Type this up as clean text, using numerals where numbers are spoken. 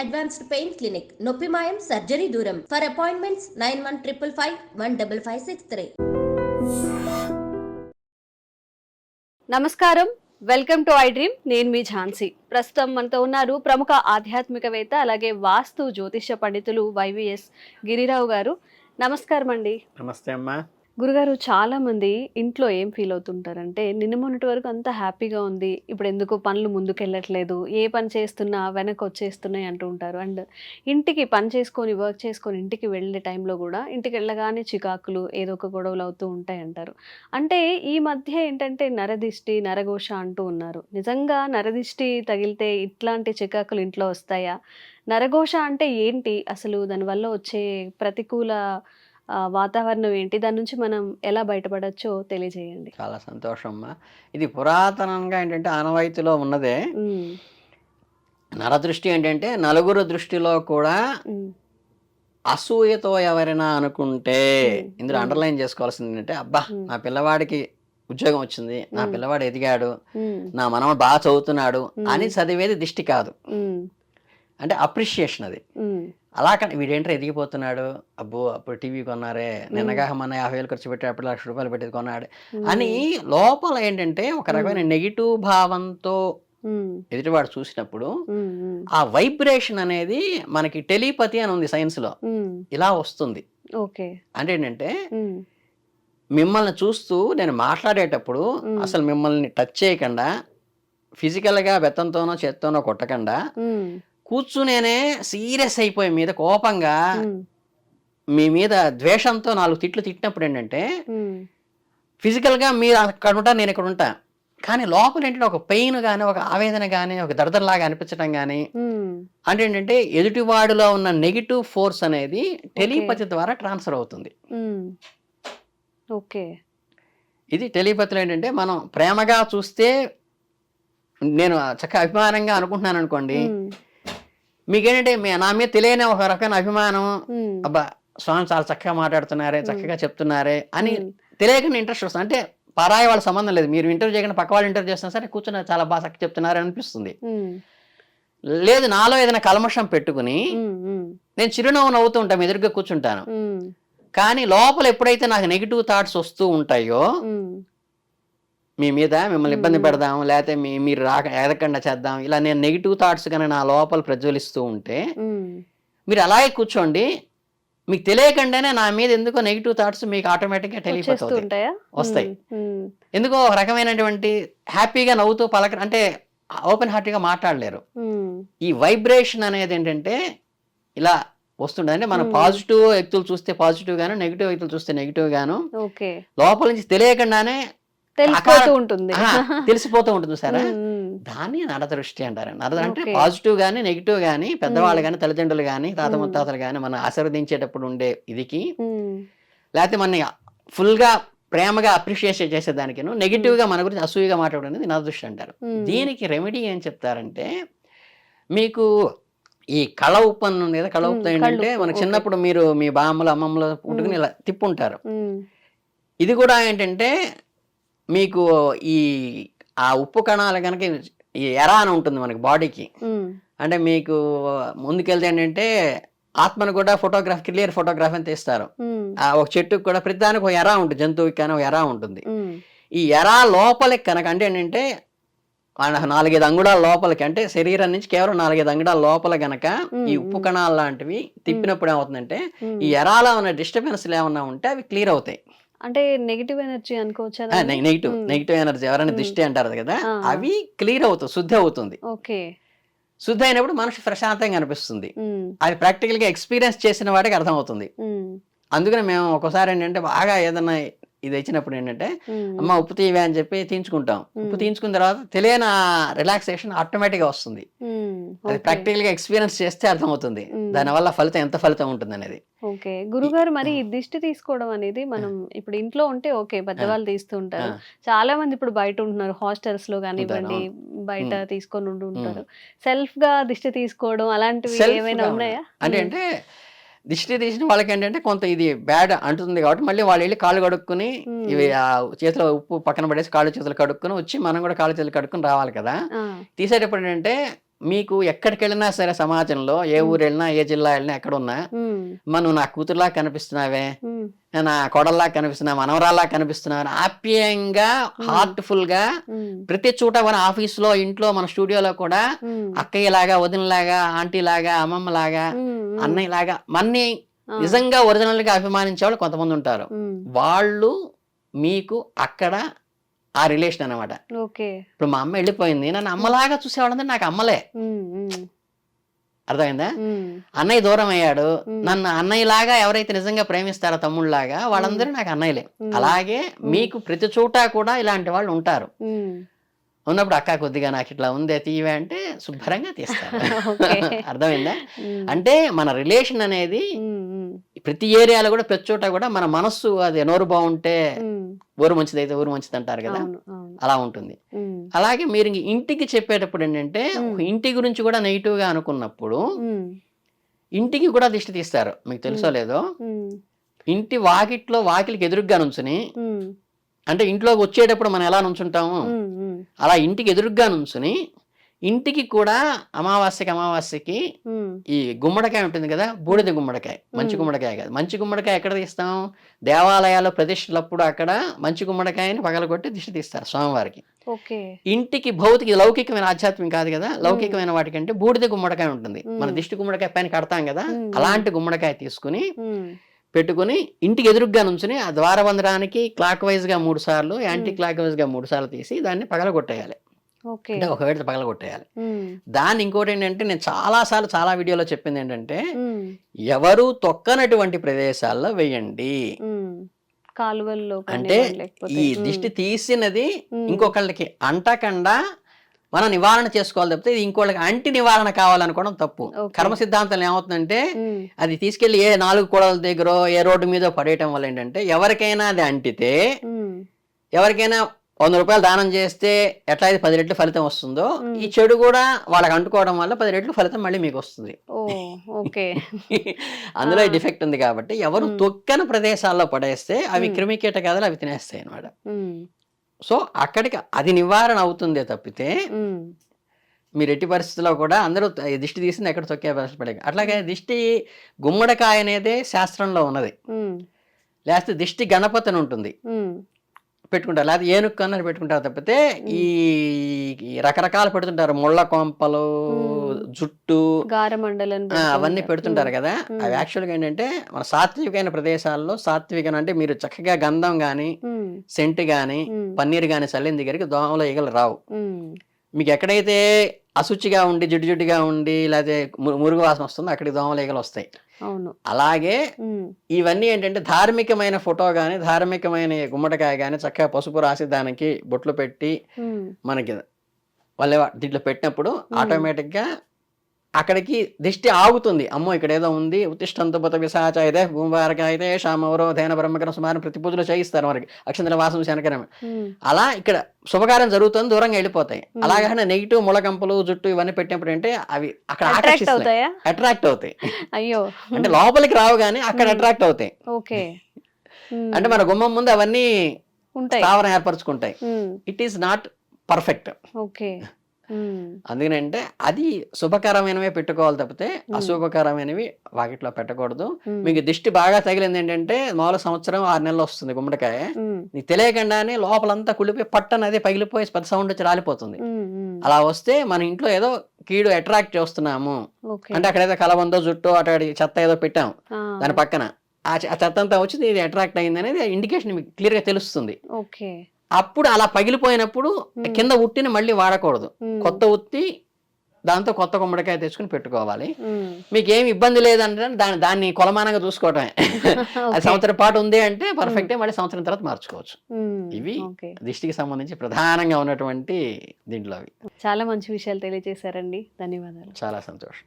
Advanced pain clinic. నొప్పి మాయం, surgery దూరం. For appointments 9155515563. నమస్కారం, వెల్కమ్ టు ఐ డ్రీమ్. నేను మీ ఝాన్సీ. ప్రస్తుతం మనతో ఉన్నారు ప్రముఖ ఆధ్యాత్మికవేత్త అలాగే వాస్తు జ్యోతిష్య పండితులు వైవిఎస్ గిరిరావు గారు. నమస్కారం అండి. నమస్తే అమ్మా. గురుగారు, చాలా మంది ఇంట్లో ఏం ఫీల్ అవుతుంటారంటే నిన్న మొన్నటి వరకు అంతా హ్యాపీగా ఉంది, ఇప్పుడు ఎందుకు పనులు ముందుకెళ్ళట్లేదు, ఏ పని చేస్తున్నా వెనక్కి వచ్చేస్తున్నాయి అంటూ ఉంటారు. అండ్ ఇంటికి పని చేసుకొని వర్క్ చేసుకొని ఇంటికి వెళ్ళే టైంలో కూడా ఇంటికి వెళ్ళగానే చికాకులు, ఏదో ఒక గొడవలు అవుతూ ఉంటాయి అంటారు. అంటే ఈ మధ్య ఏంటంటే నరదిష్టి, నరఘోష అంటూ ఉన్నారు. నిజంగా నరదిష్టి తగిలితే ఇట్లాంటి చికాకులు ఇంట్లో వస్తాయా? నరఘోష అంటే ఏంటి అసలు? దానివల్ల వచ్చే ప్రతికూల వాతావరణం ఏంటి? దాని నుంచి మనం ఎలా బయటపడచ్చో తెలియజేయండి. చాలా సంతోషం అమ్మా. ఇది పురాతనంగా ఏంటంటే ఆనవాయితీలో ఉన్నదే. నరదృష్టి ఏంటంటే నలుగురు దృష్టిలో కూడా అసూయతో ఎవరైనా అనుకుంటే ఇందులో అండర్లైన్ చేసుకోవాల్సింది ఏంటంటే, అబ్బా నా పిల్లవాడికి ఉద్యోగం వచ్చింది, నా పిల్లవాడు ఎదిగాడు, నా మనవడు బాగా చదువుతున్నాడు అని చదివేది దిష్టి కాదు, అంటే అప్రిషియేషన్ అది. అలా కానీ వీడేంటో ఎదిగిపోతున్నాడు, అబ్బో అప్పుడు టీవీ కొన్నారే, నిన్నగా మన 50,000 ఖర్చు పెట్టి అప్పుడు ₹1,00,000 పెట్టేది కొన్నాడు అని లోపల ఏంటంటే ఒక రకమైన నెగిటివ్ భావంతో ఎదుటివాడు చూసినప్పుడు ఆ వైబ్రేషన్ అనేది మనకి టెలిపతి అని ఉంది సైన్స్ లో, ఇలా వస్తుంది. అంటే ఏంటంటే మిమ్మల్ని చూస్తూ నేను మాట్లాడేటప్పుడు అసలు మిమ్మల్ని టచ్ చేయకుండా, ఫిజికల్ గా బెత్తంతోనో చేత్తోనో కొట్టకుండా కూర్చునేనే సీరియస్ అయిపోయి మీద కోపంగా మీ మీద ద్వేషంతో 4 తిట్లు తిట్టినప్పుడు ఏంటంటే ఫిజికల్ గా మీరు అక్కడ ఉంటా, నేను ఇక్కడ ఉంటా, కానీ లోపల ఏంటంటే ఒక పెయిన్ కానీ, ఒక ఆవేదన కానీ, ఒక దడదరలాగా అనిపించడం కానీ, అంటే ఏంటంటే ఎదుటివాడిలో ఉన్న నెగిటివ్ ఫోర్స్ అనేది టెలిపతి ద్వారా ట్రాన్స్ఫర్ అవుతుంది. ఇది టెలిపతిలో ఏంటంటే మనం ప్రేమగా చూస్తే, నేను చక్కగా అభిమానంగా అనుకుంటున్నాను అనుకోండి, మీకేంటంటే నా మీద తెలియని ఒక రకమైన అభిమానం, అబ్బా స్వామి చాలా చక్కగా మాట్లాడుతున్నారే, చక్కగా చెప్తున్నారే అని తెలియకుండా ఇంట్రెస్ట్ వస్తుంది. అంటే పరాయి వాళ్ళ సంబంధం లేదు, మీరు ఇంటర్వ్యూ చేయకుండా పక్క వాళ్ళు ఇంటర్వ్యూ చేస్తున్నా సరే కూర్చున్న చాలా బాగా చక్కగా చెప్తున్నారు అనిపిస్తుంది. లేదు, నాలో ఏదైనా కల్మషం పెట్టుకుని నేను చిరునవ్వు నవ్వుతూ ఉంటాను, ఎదురుగా కూర్చుంటాను, కానీ లోపల ఎప్పుడైతే నాకు నెగిటివ్ థాట్స్ వస్తూ ఉంటాయో, మీ మీద మిమ్మల్ని ఇబ్బంది పెడదాం, లేకపోతే మీరు ఎదగకుండా చేద్దాం, ఇలా నేను నెగిటివ్ థాట్స్ కానీ నా లోపల ప్రజ్వలిస్తూ ఉంటే మీరు అలాగే కూర్చోండి, మీకు తెలియకుండానే నా మీద ఎందుకో నెగిటివ్ థాట్స్ మీకు ఆటోమేటిక్గా టెలిపోతాయి, వస్తాయి. ఎందుకో ఒక రకమైనటువంటి హ్యాపీగా నవ్వుతూ అంటే ఓపెన్ హార్ట్గా మాట్లాడలేరు. ఈ వైబ్రేషన్ అనేది ఏంటంటే ఇలా వస్తుండే, అంటే మనం పాజిటివ్ వ్యక్తులు చూస్తే పాజిటివ్ గాను, నెగిటివ్ వ్యక్తులు చూస్తే నెగిటివ్ గాను లోపల నుంచి తెలియకుండానే తెలిసిపోతూ ఉంటుంది సరే. దాన్ని నరదృష్టి అంటారు. అంటే పాజిటివ్ గానీ నెగిటివ్ గానీ, పెద్దవాళ్ళు గానీ, తల్లిదండ్రులు గానీ, తాత ముత్తాతలు గానీ మనం ఆశీర్వదించేటప్పుడు ఉండే ఇదికి, లేకపోతే మన ఫుల్ గా ప్రేమగా అప్రిషియేట్ చేసేదానికి నెగిటివ్ గా మన గురించి అసూయగా మాట్లాడేది నరదృష్టి అంటారు. దీనికి రెమెడీ ఏం చెప్తారంటే, మీకు ఈ కళ ఉప్పు అని ఉంది కదా, కళ ఉప్పు ఏంటంటే మనకు చిన్నప్పుడు మీరు మీ బామ్మలు అమ్మమ్మలు పుట్టుకుని ఇలా తిప్పుంటారు. ఇది కూడా ఏంటంటే మీకు ఆ ఉప్పు కణాలు కనుక ఈ ఎరా అని ఉంటుంది మనకి బాడీకి, అంటే మీకు ముందుకెళ్తే ఏంటంటే ఆత్మను కూడా ఫోటోగ్రాఫ్, క్లియర్ ఫోటోగ్రాఫ్ అని తీస్తారు. ఒక చెట్టుకు కూడా ప్రతిదానికి ఒక ఎరా ఉంటుంది, జంతువుకి కానీ ఒక ఎరా ఉంటుంది. ఈ ఎరా లోపలికి కనుక అంటే ఏంటంటే 4-5 అంగుళాల లోపలికి, అంటే శరీరం నుంచి కేవలం 4-5 అంగుళాల లోపల గనక ఈ ఉప్పు కణాలు లాంటివి తిప్పినప్పుడు ఏమవుతుందంటే ఈ ఎరాలో ఉన్న డిస్టర్బెన్స్లు ఏమన్నా ఉంటే అవి క్లియర్ అవుతాయి. అంటే నెగిటివ్ ఎనర్జీ అనుకోవచ్చా? నెగిటివ్ ఎనర్జీ ఎవరైనా దిష్టి అంటారు కదా, అవి క్లియర్ అవుతుంది, శుద్ధి అవుతుంది. శుద్ధి అయినప్పుడు మనిషి ప్రశాంతంగా అనిపిస్తుంది. అది ప్రాక్టికల్ గా ఎక్స్పీరియన్స్ చేసిన వాడికి అర్థం అవుతుంది. అందుకని మేము ఒకసారి ఏంటంటే బాగా ఏదన్నా ఇది ఇచ్చినప్పుడు ఏంటంటే, అమ్మ ఉప్పు తీవే అని చెప్పి తీయించుకుంటాం. ఉప్పు తీయించుకున్న తర్వాత తెలియని రిలాక్సేషన్ ఆటోమేటిక్ గా వస్తుంది. అది ప్రాక్టికల్ గా ఎక్స్పీరియన్స్ చేస్తే అర్థమవుతుంది దానివల్ల ఫలితం ఎంత ఫలితం ఉంటుంది అనేది. ఓకే గురుగారు, మరి దిష్టి తీసుకోవడం అనేది మనం ఇప్పుడు ఇంట్లో ఉంటే ఓకే, పెద్దవాళ్ళు తీస్తూ ఉంటారు. చాలా మంది ఇప్పుడు బయట ఉంటున్నారు, హాస్టల్స్ లో కానివ్వండి, బయట తీసుకొని ఉంటారు. సెల్ఫ్ గా దిష్టి తీసుకోవడం అలాంటివి ఏమైనా ఉన్నాయా? అంటే దిష్టి తీసిన వాళ్ళకి ఏంటంటే కొంత ఇది బ్యాడ్ అంటుంది కాబట్టి మళ్ళీ వాళ్ళు వెళ్ళి కాళ్ళు కడుక్కుని ఇవి చేతిలో ఉప్పు పక్కన పడేసి కాళ్ళు చేతులు కడుక్కుని వచ్చి మనం కూడా కాళ్ళు చేతులు కడుక్కుని రావాలి కదా. తీసేటప్పుడు ఏంటంటే మీకు ఎక్కడికి వెళ్ళినా సరే సమాజంలో ఏ ఊరు వెళ్ళినా ఏ జిల్లా వెళ్ళినా ఎక్కడున్నా మనం నా కూతురులా కనిపిస్తున్నావే, నా కొడల్లా కనిపిస్తున్నా, మనవరాల్లా కనిపిస్తున్నావు ఆప్యాయంగా హార్ట్ఫుల్ గా ప్రతి చోట మన ఆఫీసులో, ఇంట్లో, మన స్టూడియోలో కూడా అక్కయ్యలాగా, వదినలాగా, ఆంటీలాగా, అమ్మమ్మలాగా, అన్నయ్యలాగా మన్ని నిజంగా ఒరిజినల్ గా అభిమానించే వాళ్ళు కొంతమంది ఉంటారు. వాళ్ళు మీకు అక్కడ ఆ రిలేషన్ అనమాట. ఇప్పుడు మా అమ్మ వెళ్ళిపోయింది, నన్ను అమ్మలాగా చూసేవాళ్ళంటే నాకు అమ్మలే. అర్థమైందా? అన్నయ్య దూరం అయ్యాడు, నన్ను అన్నయ్యలాగా ఎవరైతే నిజంగా ప్రేమిస్తారో తమ్ముళ్ళలాగా వాళ్ళందరూ నాకు అన్నయ్యలే. అలాగే మీకు ప్రతి చోట కూడా ఇలాంటి వాళ్ళు ఉంటారు. ఉన్నప్పుడు అక్క కొద్దిగా నాకు ఇట్లా ఉందే తీవే అంటే శుభ్రంగా తీస్తారు. అర్థమైందా? అంటే మన రిలేషన్ అనేది ప్రతి ఏరియాలో కూడా ప్రతి చోట కూడా మన మనస్సు అది నోరు బాగుంటే ఊరు మంచిది అయితే ఊరు మంచిది అంటారు కదా, అలా ఉంటుంది. అలాగే మీరు ఇంటికి చెప్పేటప్పుడు ఏంటంటే ఇంటి గురించి కూడా నెగిటివ్ గా అనుకున్నప్పుడు ఇంటికి కూడా దిష్టి తీస్తారు. మీకు తెలుసో లేదో, ఇంటి వాకిలికి ఎదురుగ్గా నుంచుని, అంటే ఇంట్లోకి వచ్చేటప్పుడు మనం ఎలా నుంచుంటాము అలా ఇంటికి ఎదురుగ్గా నుంచుని ఇంటికి కూడా అమావాస్యకి ఈ గుమ్మడికాయ ఉంటుంది కదా, బూడిద గుమ్మడికాయ, మంచి గుమ్మడికాయ కాదు. మంచి గుమ్మడికాయ ఎక్కడ తీస్తాం? దేవాలయాల్లో ప్రతిష్టలప్పుడు అక్కడ మంచి గుమ్మడికాయని పగలగొట్టి దిష్టి తీస్తారు స్వామివారికి. ఇంటికి భౌతిక లౌకికమైన ఆధ్యాత్మికం కాదు కదా, లౌకికమైన వాటికంటే బూడిద గుమ్మడికాయ ఉంటుంది. మన దిష్టి గుమ్మడికాయ పైన కడతాం కదా, అలాంటి గుమ్మడికాయ తీసుకుని పెట్టుకుని ఇంటికి ఎదురుగ్గా నుంచుని ఆ ద్వారబంధరానికి క్లాక్ వైజ్ గా 3 సార్లు, యాంటీ క్లాక్ వైజ్ గా 3 సార్లు తీసి దాన్ని పగలగొట్టేయాలి. అంటే ఒక వేళ పగలగొట్టేయాలి. దాన్ని ఇంకోటి ఏంటంటే నేను చాలా వీడియోలో చెప్పింది ఏంటంటే ఎవరు తొక్కనటువంటి ప్రదేశాల్లో వేయండి. కాలువల్లో అంటే ఈ దిష్టి తీసినది ఇంకొకళ్ళకి అంటకుండా మనం నివారణ చేసుకోవాలి తప్పితే ఇది ఇంకోళ్ళకి అంటి నివారణ కావాలనుకోవడం తప్పు. కర్మ సిద్ధాంతం ఏమవుతుందంటే అది తీసుకెళ్లి ఏ 4 కూడల దగ్గర ఏ రోడ్డు మీద పడేయటం వల్ల ఏంటంటే ఎవరికైనా అది అంటితే, ఎవరికైనా 100 రూపాయలు దానం చేస్తే ఎట్లా అయితే 10 రెట్లు ఫలితం వస్తుందో, ఈ చెడు కూడా వాళ్ళకి అంటుకోవడం వల్ల 10 రెట్లు ఫలితం మళ్ళీ మీకు వస్తుంది. అందులో ఈ డిఫెక్ట్ ఉంది. కాబట్టి ఎవరు తొక్కని ప్రదేశాల్లో పడేస్తే అవి క్రిమికీటకాదులు అవి తినేస్తాయి అన్నమాట. సో అక్కడికి అది నివారణ అవుతుందే తప్పితే మీరు ఎట్టి పరిస్థితుల్లో కూడా అందరూ దిష్టి తీసింది ఎక్కడ తొక్కే పరిస్థితి పడే. అట్లాగే దిష్టి గుమ్మడికాయ అనేది శాస్త్రంలో ఉన్నది. లేకపోతే దిష్టి గణపతి అని ఉంటుంది, పెట్టుకుంటారు. లేకపోతే ఏనుగు కన్నర్ పెట్టుకుంటారు తప్పితే ఈ రకరకాలు పెడుతుంటారు, ముళ్ళ కొంపలు, జుట్టు, అవన్నీ పెడుతుంటారు కదా. అవి యాక్చువల్గా ఏంటంటే మన సాత్వికమైన ప్రదేశాల్లో, సాత్వికం అంటే మీరు చక్కగా గంధం గాని, సెంట్ గాని, పన్నీర్ గాని చల్లిన దగ్గరికి దోమల ఈగలు రావు. మీకు ఎక్కడైతే అశుచిగా ఉండి జిడ్డుగా ఉండి లేకపోతే మురుగు వాసన వస్తుందో అక్కడికి దోమల ఈగలు వస్తాయి. అలాగే ఇవన్నీ ఏంటంటే ధార్మికమైన ఫోటో గాని, ధార్మికమైన గుమ్మడికాయ గాని చక్కగా పసుపు రాసి దానికి బొట్లు పెట్టి మనకి వాళ్ళ దీంట్లో పెట్టినప్పుడు ఆటోమేటిక్ గా అక్కడికి దిష్టి ఆగుతుంది. అమ్మో ఇక్కడ ఏదో ఉంది, ఉత్తిష్టంతో పత విశాచ ఇదే భూమివారక అయితే శామవరో ధైన బ్రహ్మకరం సుమారం ప్రతి పూజలు చేయిస్తారు మనకి, అక్షంతల వాసం శనకరం. అలా ఇక్కడ శుభకార్యం జరుగుతుంది, దూరంగా వెళ్ళిపోతాయి. అలాగే నెగిటివ్ ముళ్ళకంపలు, జుట్టు ఇవన్నీ పెట్టినప్పుడు అంటే అవి అక్కడ అట్రాక్ట్ అవుతాయి. అయ్యో, అంటే లోపలికి రావు కానీ అక్కడ అట్రాక్ట్ అవుతాయి. అంటే మన గుమ్మం ముందు అవన్నీ స్థావరం ఏర్పరచుకుంటాయి. It is not perfect. అందుకనంటే అది శుభకరమైనవే పెట్టుకోవాలి తప్పితే అశుభకరమైనవి వాకిట్లో పెట్టకూడదు. మీకు దిష్టి బాగా తగిలింది ఏంటంటే 4 సంవత్సరం 6 నెలలు వస్తుంది గుమ్మడికాయ, నీకు తెలియకుండానే లోపలంతా కుళ్ళిపోయి పట్టణ అదే పగిలిపోయి పెద్ద సౌండ్ వచ్చి రాలిపోతుంది. అలా వస్తే మన ఇంట్లో ఏదో కీడు అట్రాక్ట్ చేస్తున్నాము అంటే అక్కడ ఏదో కలబందో జుట్టు అటు చెత్త ఏదో పెట్టాము దాని పక్కన, ఆ చెత్త అంతా వచ్చి ఇది అట్రాక్ట్ అయింది అనేది ఇండికేషన్ మీకు క్లియర్ గా తెలుస్తుంది. అప్పుడు అలా పగిలిపోయినప్పుడు కింద ఉట్టిని మళ్ళీ వాడకూడదు, కొత్త ఉత్తి దాంతో కొత్త గుమ్మడికాయ తెచ్చుకుని పెట్టుకోవాలి. మీకు ఏమి ఇబ్బంది లేదంటే దాన్ని కొలమానంగా చూసుకోవటమే. అది సంవత్సరం పాటు ఉంది అంటే పర్ఫెక్ట్, మళ్ళీ సంవత్సరం తర్వాత మార్చుకోవచ్చు. ఇవి దిష్టికి సంబంధించి ప్రధానంగా ఉన్నటువంటి దీంట్లో అవి. చాలా మంచి విషయాలు తెలియజేశారండి, ధన్యవాదాలు. చాలా సంతోషం.